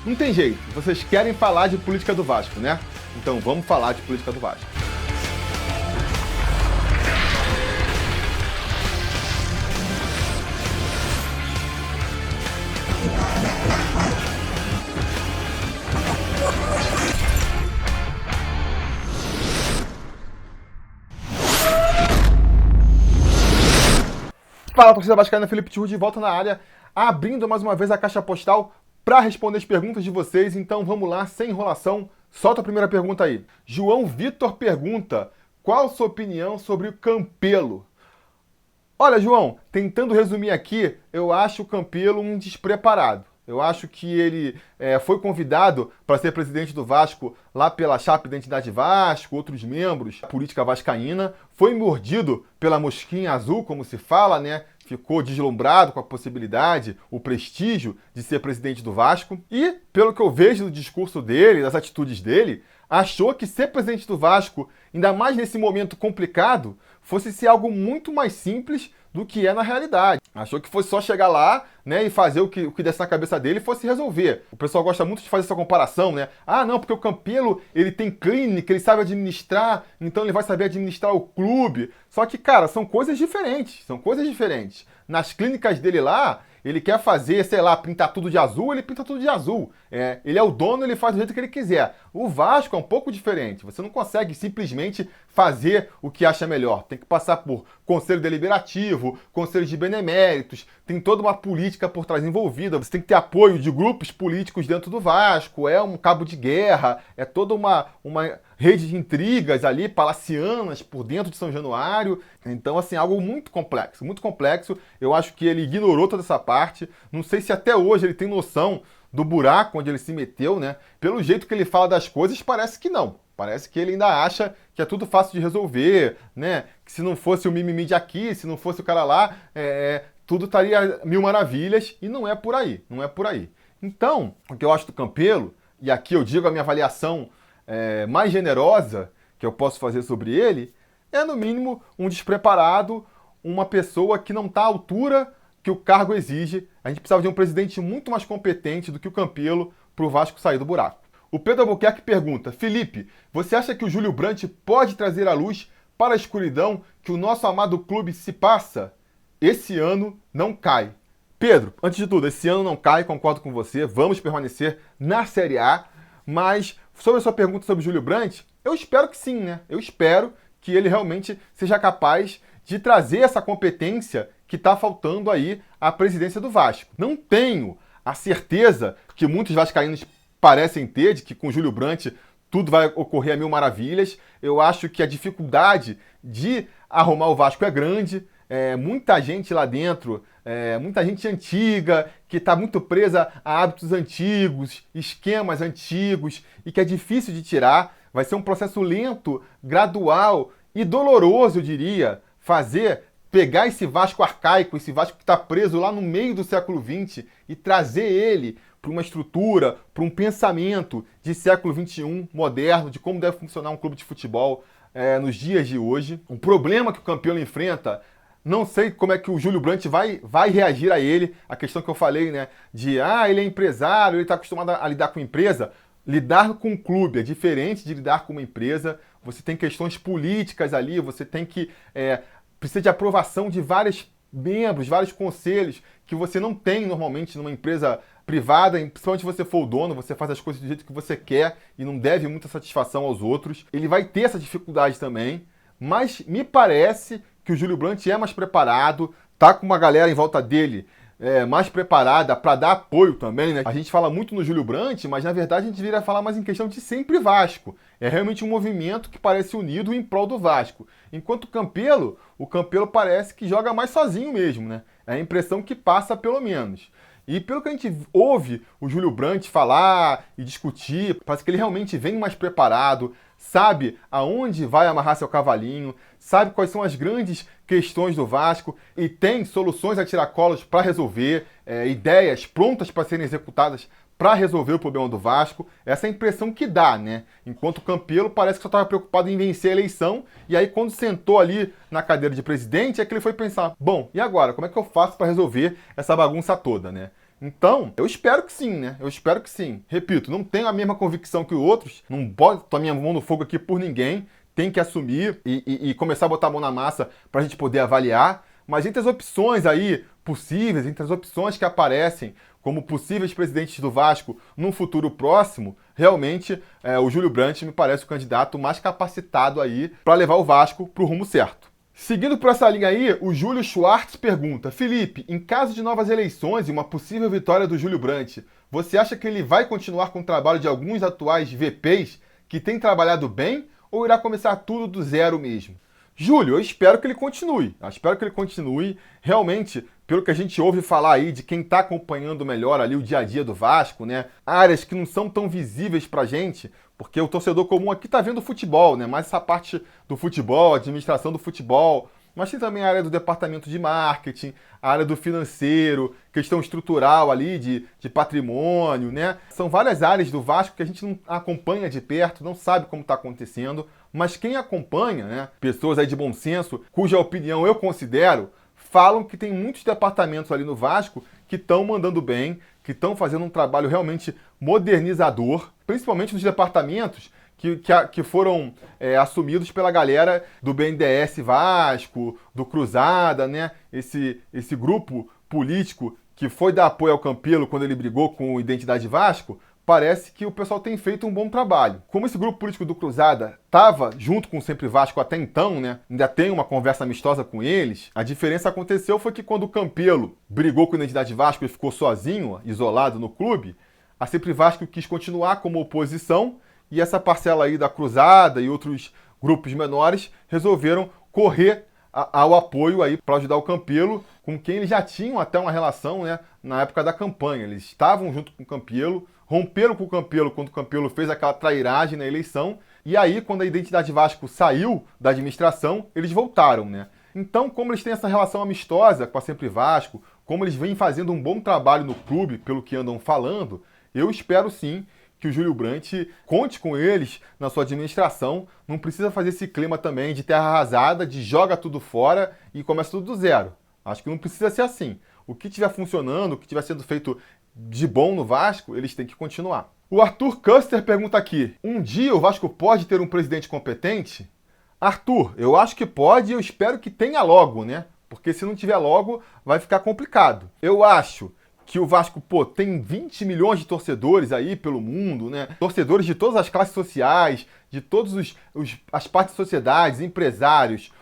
Não tem jeito, vocês querem falar de política do Vasco, né? Então vamos falar de política do Vasco. Fala, torcida vascaína, Felipe Tiru de volta na área, abrindo mais uma vez a caixa postal para responder as perguntas de vocês. Então vamos lá, sem enrolação, solta a primeira pergunta aí. João Vitor pergunta: qual a sua opinião sobre o Campelo? Olha, João, tentando resumir aqui, eu acho o Campelo um despreparado. Eu acho que ele foi convidado para ser presidente do Vasco lá pela Chapa Identidade Vasco, outros membros da política vascaína. Foi mordido pela mosquinha azul, como se fala, né? Ficou deslumbrado com a possibilidade, o prestígio de ser presidente do Vasco. E, pelo que eu vejo do discurso dele, das atitudes dele, achou que ser presidente do Vasco, ainda mais nesse momento complicado, fosse ser algo muito mais simples do que é na realidade. Achou que fosse só chegar lá, né, e fazer o que desse na cabeça dele e fosse resolver. O pessoal gosta muito de fazer essa comparação, né? Ah, não, porque o Campelo, ele tem clínica, ele sabe administrar, então ele vai saber administrar o clube. Só que, cara, são coisas diferentes, Nas clínicas dele lá, ele quer fazer, sei lá, pintar tudo de azul, ele pinta tudo de azul. Ele é o dono, ele faz do jeito que ele quiser. O Vasco é um pouco diferente. Você não consegue simplesmente fazer o que acha melhor. Tem que passar por conselho deliberativo, conselho de beneméritos, tem toda uma política por trás envolvida. Você tem que ter apoio de grupos políticos dentro do Vasco, é um cabo de guerra, é toda uma rede de intrigas ali, palacianas, por dentro de São Januário. Então, assim, algo muito complexo, muito complexo. Eu acho que ele ignorou toda essa parte. Não sei se até hoje ele tem noção do buraco onde ele se meteu, né? Pelo jeito que ele fala das coisas, parece que não. Parece que ele ainda acha que é tudo fácil de resolver, né? Que se não fosse o mimimi de aqui, se não fosse o cara lá, tudo estaria mil maravilhas, e não é por aí, não é por aí. Então, o que eu acho do Campelo, e aqui eu digo a minha avaliação mais generosa que eu posso fazer sobre ele, é no mínimo um despreparado, uma pessoa que não está à altura que o cargo exige. A gente precisava de um presidente muito mais competente do que o Campelo para o Vasco sair do buraco. O Pedro Albuquerque pergunta: Felipe, você acha que o Júlio Brandt pode trazer a luz para a escuridão que o nosso amado clube se passa? Esse ano não cai. Pedro, antes de tudo, esse ano não cai, concordo com você, vamos permanecer na Série A, mas sobre a sua pergunta sobre o Júlio Brandt, eu espero que sim, né? Eu espero que ele realmente seja capaz de trazer essa competência que está faltando aí à presidência do Vasco. Não tenho a certeza que muitos vascaínos parecem ter, de que com o Júlio Brandt tudo vai ocorrer a mil maravilhas. Eu acho que a dificuldade de arrumar o Vasco é grande. Muita gente lá dentro, muita gente antiga, que está muito presa a hábitos antigos, esquemas antigos, e que é difícil de tirar. Vai ser um processo lento, gradual e doloroso, eu diria, pegar esse Vasco arcaico, esse Vasco que está preso lá no meio do século XX e trazer ele para uma estrutura, para um pensamento de século XXI moderno, de como deve funcionar um clube de futebol nos dias de hoje. Um problema que o Campelo enfrenta, não sei como é que o Júlio Brandt vai reagir a ele. A questão que eu falei, né, de ele é empresário, ele está acostumado a lidar com empresa. Lidar com um clube é diferente de lidar com uma empresa. Você tem questões políticas ali, você tem que precisa de aprovação de vários membros, vários conselhos, que você não tem normalmente numa empresa privada, principalmente se você for o dono, você faz as coisas do jeito que você quer e não deve muita satisfação aos outros. Ele vai ter essa dificuldade também, mas me parece que o Júlio Brandt é mais preparado, tá com uma galera em volta dele mais preparada para dar apoio também, né? A gente fala muito no Júlio Brandt, mas na verdade a gente viria a falar mais em questão de sempre Vasco. É realmente um movimento que parece unido em prol do Vasco. Enquanto o Campelo parece que joga mais sozinho mesmo, né? É a impressão que passa, pelo menos. E pelo que a gente ouve o Júlio Brandt falar e discutir, parece que ele realmente vem mais preparado, sabe aonde vai amarrar seu cavalinho, sabe quais são as grandes questões do Vasco e tem soluções a tiracolos para resolver, ideias prontas para serem executadas para resolver o problema do Vasco. Essa é a impressão que dá, né? Enquanto o Campelo parece que só estava preocupado em vencer a eleição, e aí quando sentou ali na cadeira de presidente é que ele foi pensar: bom, e agora? Como é que eu faço para resolver essa bagunça toda, né? Então, eu espero que sim, né? Eu espero que sim. Repito, não tenho a mesma convicção que outros, não boto a minha mão no fogo aqui por ninguém, tem que assumir e começar a botar a mão na massa para a gente poder avaliar. Mas entre as opções aí possíveis, entre as opções que aparecem como possíveis presidentes do Vasco num futuro próximo, realmente o Júlio Brandt me parece o candidato mais capacitado aí para levar o Vasco para o rumo certo. Seguindo por essa linha aí, o Júlio Schwartz pergunta: Felipe, em caso de novas eleições e uma possível vitória do Júlio Brandt, você acha que ele vai continuar com o trabalho de alguns atuais VPs que têm trabalhado bem ou irá começar tudo do zero mesmo? Júlio, eu espero que ele continue. Eu espero que ele continue. Realmente, pelo que a gente ouve falar aí de quem está acompanhando melhor ali o dia a dia do Vasco, né? Áreas que não são tão visíveis pra gente, porque o torcedor comum aqui tá vendo futebol, né? Mais essa parte do futebol, administração do futebol. Mas tem também a área do departamento de marketing, a área do financeiro, questão estrutural ali de patrimônio, né? São várias áreas do Vasco que a gente não acompanha de perto, não sabe como está acontecendo, mas quem acompanha, né? Pessoas aí de bom senso, cuja opinião eu considero, falam que tem muitos departamentos ali no Vasco que estão mandando bem, que estão fazendo um trabalho realmente modernizador, principalmente nos departamentos que foram assumidos pela galera do BNDES Vasco, do Cruzada, né? Esse grupo político que foi dar apoio ao Campelo quando ele brigou com o Identidade Vasco, parece que o pessoal tem feito um bom trabalho. Como esse grupo político do Cruzada estava junto com o Sempre Vasco até então, né? Ainda tem uma conversa amistosa com eles. A diferença aconteceu foi que quando o Campelo brigou com o Identidade Vasco e ficou sozinho, isolado no clube, a Sempre Vasco quis continuar como oposição e essa parcela aí da Cruzada e outros grupos menores resolveram correr ao apoio aí para ajudar o Campelo, com quem eles já tinham até uma relação, né, na época da campanha. Eles estavam junto com o Campelo, romperam com o Campelo quando o Campelo fez aquela trairagem na eleição, e aí quando a Identidade Vasco saiu da administração, eles voltaram, né? Então, como eles têm essa relação amistosa com a Sempre Vasco, como eles vêm fazendo um bom trabalho no clube, pelo que andam falando, eu espero sim que o Júlio Brandt conte com eles na sua administração. Não precisa fazer esse clima também de terra arrasada, de joga tudo fora e começa tudo do zero. Acho que não precisa ser assim. O que estiver funcionando, o que estiver sendo feito de bom no Vasco, eles têm que continuar. O Arthur Custer pergunta aqui: um dia o Vasco pode ter um presidente competente? Arthur, eu acho que pode e eu espero que tenha logo, né? Porque se não tiver logo, vai ficar complicado. Eu acho que o Vasco, tem 20 milhões de torcedores aí pelo mundo, né? Torcedores de todas as classes sociais, de todas as partes de sociedades, empresários,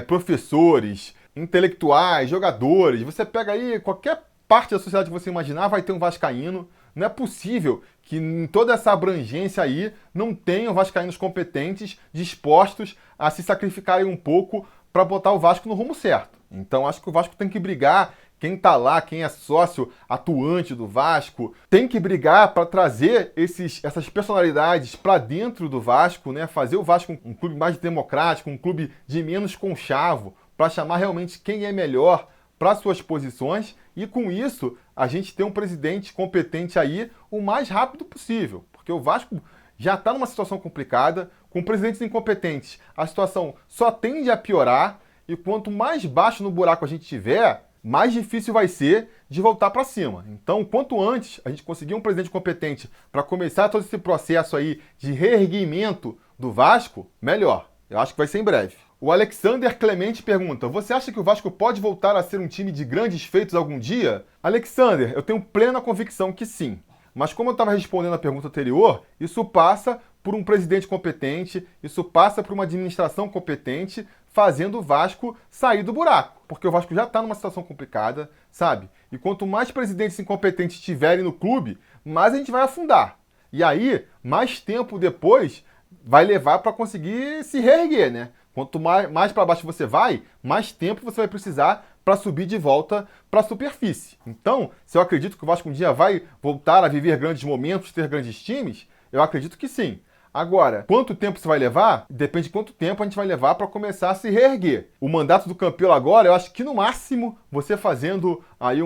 professores, intelectuais, jogadores. Você pega aí qualquer parte da sociedade que você imaginar, vai ter um vascaíno. Não é possível que em toda essa abrangência aí não tenham vascaínos competentes, dispostos a se sacrificarem um pouco para botar o Vasco no rumo certo. Então acho que o Vasco tem que brigar. Quem está lá, quem é sócio atuante do Vasco, tem que brigar para trazer essas personalidades para dentro do Vasco, né? Fazer o Vasco um clube mais democrático, um clube de menos conchavo, para chamar realmente quem é melhor para suas posições e com isso a gente ter um presidente competente aí o mais rápido possível, porque o Vasco já está numa situação complicada, com presidentes incompetentes, a situação só tende a piorar e quanto mais baixo no buraco a gente tiver, mais difícil vai ser de voltar para cima. Então, quanto antes a gente conseguir um presidente competente para começar todo esse processo aí de reerguimento do Vasco, melhor. Eu acho que vai ser em breve. O Alexander Clemente pergunta: você acha que o Vasco pode voltar a ser um time de grandes feitos algum dia? Alexander, eu tenho plena convicção que sim. Mas como eu estava respondendo a pergunta anterior, isso passa por um presidente competente, isso passa por uma administração competente, fazendo o Vasco sair do buraco. Porque o Vasco já está numa situação complicada, sabe? E quanto mais presidentes incompetentes tiverem no clube, mais a gente vai afundar. E aí, mais tempo depois, vai levar para conseguir se reerguer, né? Quanto mais para baixo você vai, mais tempo você vai precisar para subir de volta para a superfície. Então, se eu acredito que o Vasco um dia vai voltar a viver grandes momentos, ter grandes times, eu acredito que sim. Agora, quanto tempo isso vai levar? Depende de quanto tempo a gente vai levar para começar a se reerguer. O mandato do Campelo agora, eu acho que no máximo, você fazendo aí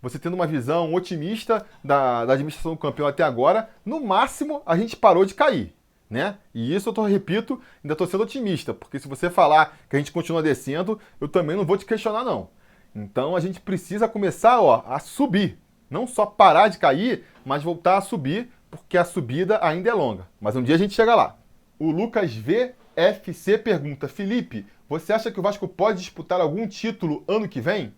você tendo uma visão otimista da administração do Campelo até agora, no máximo a gente parou de cair, né? E isso repito, ainda estou sendo otimista, porque se você falar que a gente continua descendo, eu também não vou te questionar não. Então a gente precisa começar a subir. Não só parar de cair, mas voltar a subir, porque a subida ainda é longa. Mas um dia a gente chega lá. O Lucas VFC pergunta: Felipe, você acha que o Vasco pode disputar algum título ano que vem?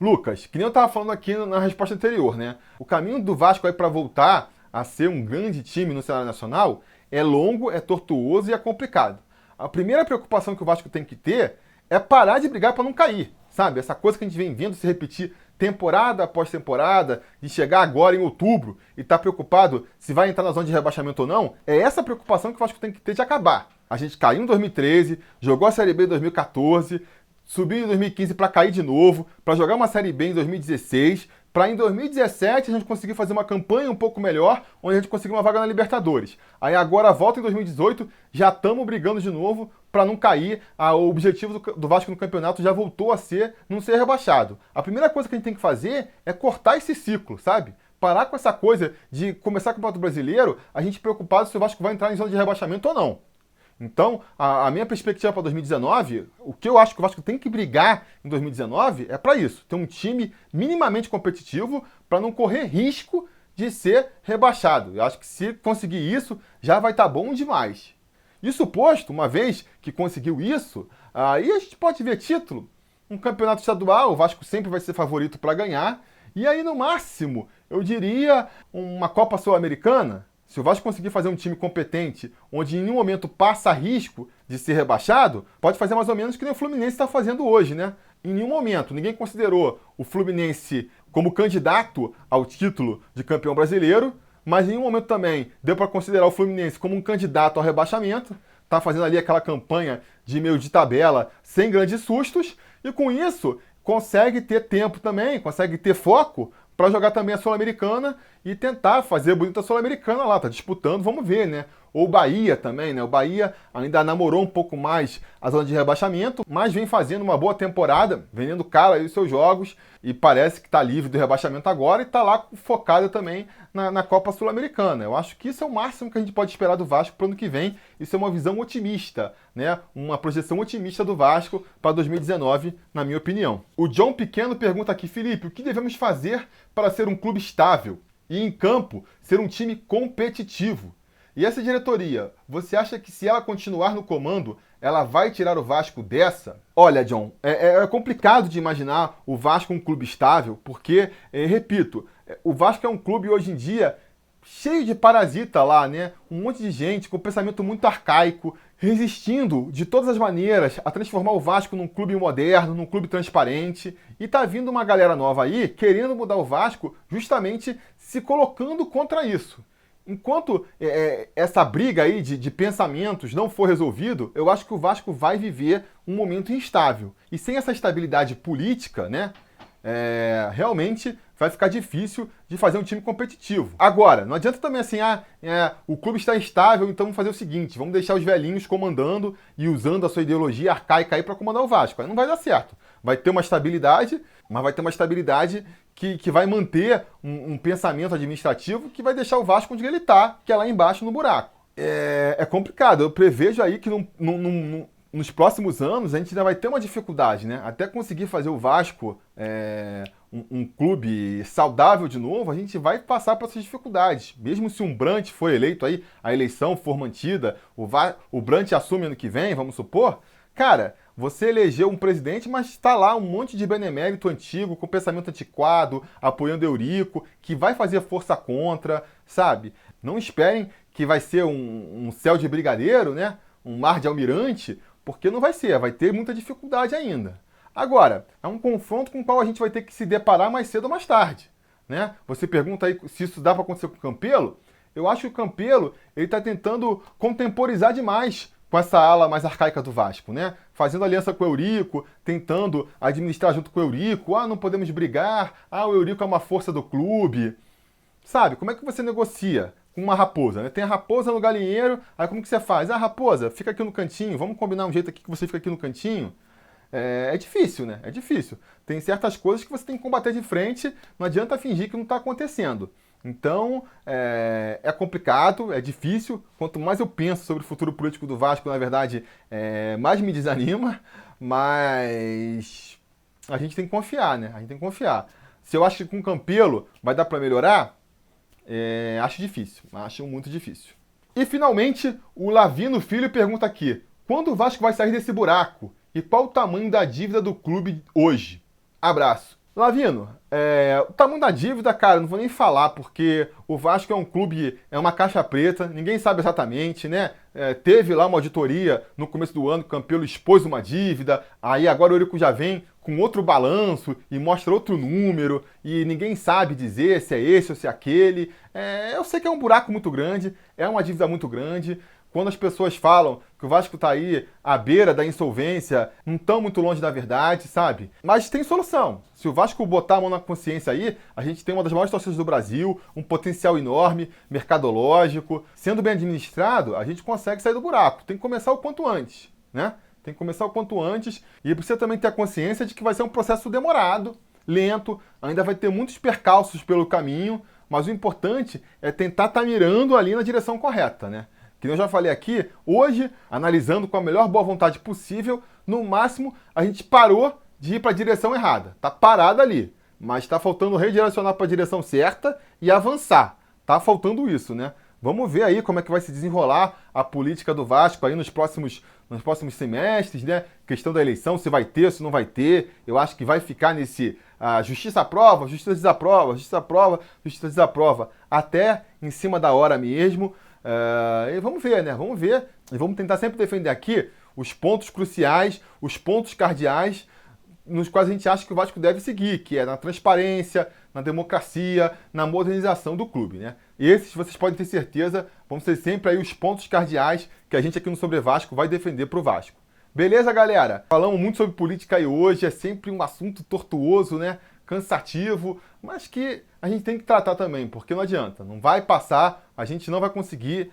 Lucas, que nem eu estava falando aqui na resposta anterior, né? O caminho do Vasco aí para voltar a ser um grande time no cenário nacional é longo, é tortuoso e é complicado. A primeira preocupação que o Vasco tem que ter é parar de brigar para não cair, sabe? Essa coisa que a gente vem vendo se repetir temporada após temporada, de chegar agora em outubro e estar preocupado se vai entrar na zona de rebaixamento ou não, é essa preocupação que o Vasco tem que ter de acabar. A gente caiu em 2013, jogou a Série B em 2014, subiu em 2015 para cair de novo, para jogar uma Série B em 2016, para em 2017 a gente conseguir fazer uma campanha um pouco melhor, onde a gente conseguiu uma vaga na Libertadores. Aí agora volta em 2018, já estamos brigando de novo para não cair. O objetivo do Vasco no campeonato já voltou a ser não ser rebaixado. A primeira coisa que a gente tem que fazer é cortar esse ciclo, sabe? Parar com essa coisa de começar o Campeonato Brasileiro, a gente preocupado se o Vasco vai entrar em zona de rebaixamento ou não. Então, a minha perspectiva para 2019, o que eu acho que o Vasco tem que brigar em 2019 é para isso, ter um time minimamente competitivo para não correr risco de ser rebaixado. Eu acho que se conseguir isso, já vai estar bom demais. Isso posto, uma vez que conseguiu isso, aí a gente pode ver título. Um campeonato estadual, o Vasco sempre vai ser favorito para ganhar. E aí, no máximo, eu diria uma Copa Sul-Americana. Se o Vasco conseguir fazer um time competente, onde em nenhum momento passa risco de ser rebaixado, pode fazer mais ou menos que nem o Fluminense está fazendo hoje, né? Em nenhum momento, ninguém considerou o Fluminense como candidato ao título de campeão brasileiro, mas em nenhum momento também deu para considerar o Fluminense como um candidato ao rebaixamento. Tá fazendo ali aquela campanha de meio de tabela, sem grandes sustos, e com isso consegue ter tempo também, consegue ter foco para jogar também a Sul-Americana e tentar fazer bonita Sul-Americana lá, tá disputando, vamos ver, né? Ou o Bahia também, né? O Bahia ainda namorou um pouco mais a zona de rebaixamento, mas vem fazendo uma boa temporada, vendendo caro aí os seus jogos e parece que tá livre do rebaixamento agora e tá lá focado também na Copa Sul-Americana. Eu acho que isso é o máximo que a gente pode esperar do Vasco para o ano que vem. Isso é uma visão otimista, né? Uma projeção otimista do Vasco para 2019, na minha opinião. O John Pequeno pergunta aqui: Felipe, o que devemos fazer para ser um clube estável e em campo ser um time competitivo? E essa diretoria, você acha que se ela continuar no comando, ela vai tirar o Vasco dessa? Olha, John, é complicado de imaginar o Vasco um clube estável, porque, repito, o Vasco é um clube hoje em dia cheio de parasita lá, né? Um monte de gente com pensamento muito arcaico, resistindo de todas as maneiras a transformar o Vasco num clube moderno, num clube transparente. E tá vindo uma galera nova aí querendo mudar o Vasco, justamente se colocando contra isso. Enquanto essa briga aí de pensamentos não for resolvido, eu acho que o Vasco vai viver um momento instável. E sem essa estabilidade política, né, realmente vai ficar difícil de fazer um time competitivo. Agora, não adianta também assim, o clube está instável, então vamos fazer o seguinte, vamos deixar os velhinhos comandando e usando a sua ideologia arcaica aí para comandar o Vasco. Aí não vai dar certo. Vai ter uma estabilidade, mas vai ter uma estabilidade que vai manter um pensamento administrativo que vai deixar o Vasco onde ele está, que é lá embaixo no buraco. É complicado. Eu prevejo aí que nos próximos anos a gente ainda vai ter uma dificuldade, né? Até conseguir fazer o Vasco um clube saudável de novo, a gente vai passar por essas dificuldades. Mesmo se um Brant for eleito aí, a eleição for mantida, o Brant assume ano que vem, vamos supor, cara, você elegeu um presidente, mas está lá um monte de benemérito antigo, com pensamento antiquado, apoiando Eurico, que vai fazer força contra, sabe? Não esperem que vai ser um céu de brigadeiro, né? Um mar de almirante, porque não vai ser, vai ter muita dificuldade ainda. Agora, é um confronto com o qual a gente vai ter que se deparar mais cedo ou mais tarde, né? Você pergunta aí se isso dá para acontecer com o Campelo. Eu acho que o Campelo está tentando contemporizar demais com essa ala mais arcaica do Vasco, né? Fazendo aliança com o Eurico, tentando administrar junto com o Eurico. Não podemos brigar. O Eurico é uma força do clube. Sabe, como é que você negocia com uma raposa, né? Tem a raposa no galinheiro, aí como que você faz? Raposa, fica aqui no cantinho, vamos combinar um jeito aqui que você fica aqui no cantinho. É difícil, né? É difícil. Tem certas coisas que você tem que combater de frente, não adianta fingir que não está acontecendo. Então, é complicado, é difícil. Quanto mais eu penso sobre o futuro político do Vasco, na verdade, mais me desanima. Mas a gente tem que confiar, né? A gente tem que confiar. Se eu acho que com o Campelo vai dar para melhorar, acho difícil, acho muito difícil. E finalmente, o Lavino Filho pergunta aqui: quando o Vasco vai sair desse buraco? E qual o tamanho da dívida do clube hoje? Abraço. Lavino, o tamanho da dívida, cara, não vou nem falar, porque o Vasco é um clube, é uma caixa preta, ninguém sabe exatamente, né? Teve lá uma auditoria no começo do ano, o Campelo expôs uma dívida, aí agora o Eurico já vem com outro balanço e mostra outro número, e ninguém sabe dizer se é esse ou se é aquele. Eu sei que é um buraco muito grande, é uma dívida muito grande. Quando as pessoas falam que o Vasco está aí à beira da insolvência, não estão muito longe da verdade, sabe? Mas tem solução. Se o Vasco botar a mão na consciência aí, a gente tem uma das maiores torcidas do Brasil, um potencial enorme, mercadológico. Sendo bem administrado, a gente consegue sair do buraco. Tem que começar o quanto antes, né? Tem que começar o quanto antes e precisa também ter a consciência de que vai ser um processo demorado, lento, ainda vai ter muitos percalços pelo caminho, mas o importante é tentar estar mirando ali na direção correta, né? Que eu já falei aqui, hoje, analisando com a melhor boa vontade possível, no máximo a gente parou de ir para a direção errada. Tá parado ali, mas está faltando redirecionar para a direção certa e avançar. Tá faltando isso, né? Vamos ver aí como é que vai se desenrolar a política do Vasco aí nos próximos semestres, né? Questão da eleição, se vai ter, se não vai ter. Eu acho que vai ficar nesse justiça aprova, justiça desaprova, justiça aprova, justiça desaprova, até em cima da hora mesmo. E vamos ver, né? Vamos ver. E vamos tentar sempre defender aqui os pontos cruciais, os pontos cardeais nos quais a gente acha que o Vasco deve seguir, que é na transparência, na democracia, na modernização do clube, né? E esses, vocês podem ter certeza, vão ser sempre aí os pontos cardeais que a gente aqui no Sobre Vasco vai defender pro Vasco. Beleza, galera? Falamos muito sobre política aí hoje, é sempre um assunto tortuoso, né? Cansativo, mas que a gente tem que tratar também, porque não adianta, não vai passar, a gente não vai conseguir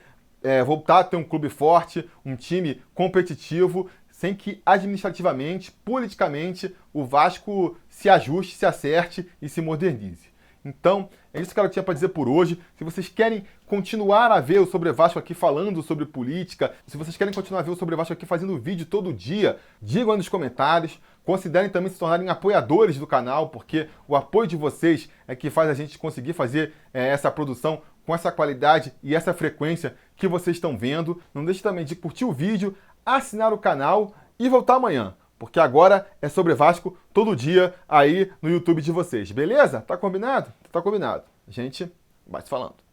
voltar a ter um clube forte, um time competitivo, sem que administrativamente, politicamente, o Vasco se ajuste, se acerte e se modernize. Então, é isso que eu tinha para dizer por hoje. Se vocês querem continuar a ver o Sobre Vasco aqui falando sobre política, se vocês querem continuar a ver o Sobre Vasco aqui fazendo vídeo todo dia, digam aí nos comentários. Considerem também se tornarem apoiadores do canal, porque o apoio de vocês é que faz a gente conseguir fazer essa produção com essa qualidade e essa frequência que vocês estão vendo. Não deixe também de curtir o vídeo, assinar o canal e voltar amanhã, porque agora é Sobre Vasco todo dia aí no YouTube de vocês, beleza? Tá combinado? Tá combinado. A gente vai se falando.